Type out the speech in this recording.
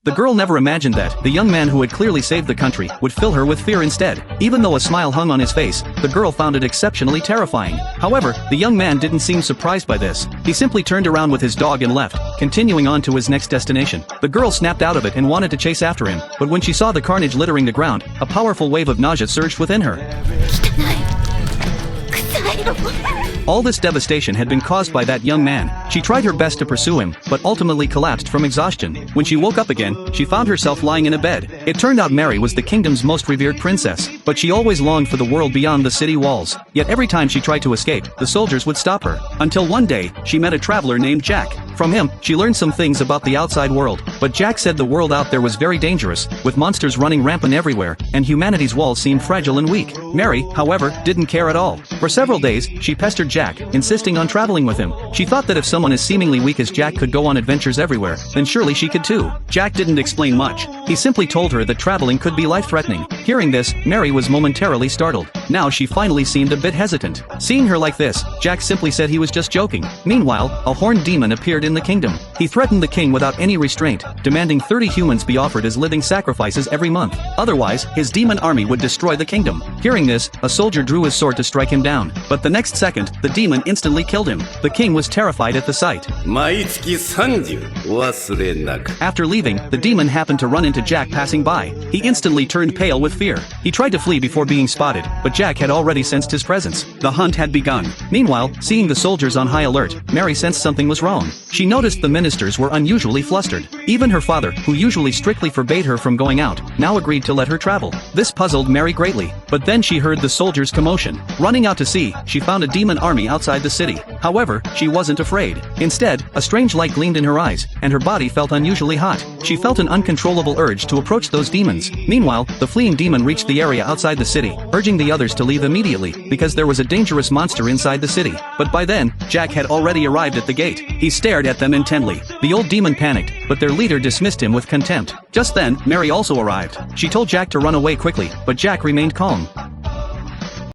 The girl never imagined that the young man who had clearly saved the country would fill her with fear instead. Even though a smile hung on his face, the girl found it exceptionally terrifying. However, the young man didn't seem surprised by this. He simply turned around with his dog and left, continuing on to his next destination. The girl snapped out of it and wanted to chase after him, but when she saw the carnage littering the ground, a powerful wave of nausea surged within her. All this devastation had been caused by that young man. She tried her best to pursue him, but ultimately collapsed from exhaustion. When she woke up again, she found herself lying in a bed. It turned out Mary was the kingdom's most revered princess, but she always longed for the world beyond the city walls. Yet every time she tried to escape, the soldiers would stop her. Until one day, she met a traveler named Jack. From him, she learned some things about the outside world, but Jack said the world out there was very dangerous, with monsters running rampant everywhere, and humanity's walls seemed fragile and weak. Mary, however, didn't care at all. For several days, she pestered Jack, insisting on traveling with him. She thought that if someone as seemingly weak as Jack could go on adventures everywhere, then surely she could too. Jack didn't explain much. He simply told her that traveling could be life-threatening. Hearing this, Mary was momentarily startled. Now she finally seemed a bit hesitant. Seeing her like this, Jack simply said he was just joking. Meanwhile, a horned demon appeared in the kingdom. He threatened the king without any restraint, demanding 30 humans be offered as living sacrifices every month. Otherwise, his demon army would destroy the kingdom. Hearing this, a soldier drew his sword to strike him down, but the next second, the demon instantly killed him. The king was terrified at the sight. After leaving, the demon happened to run into Jack passing by. He instantly turned pale with fear. He tried to flee before being spotted, but Jack had already sensed his presence. The hunt had begun. Meanwhile, seeing the soldiers on high alert, Mary sensed something was wrong. She noticed the ministers were unusually flustered. Even her father, who usually strictly forbade her from going out, now agreed to let her travel. This puzzled Mary greatly, but then she heard the soldiers' commotion. Running out to see, she found a demon army outside the city. However, she wasn't afraid. Instead, a strange light gleamed in her eyes, and her body felt unusually hot. She felt an uncontrollable urge to approach those demons. Meanwhile, the fleeing demon reached the area outside the city, urging the others to leave immediately, because there was a dangerous monster inside the city. But by then, Jack had already arrived at the gate. He stared at them intently. The old demon panicked, but their leader dismissed him with contempt. Just then, Mary also arrived. She told Jack to run away quickly, but Jack remained calm.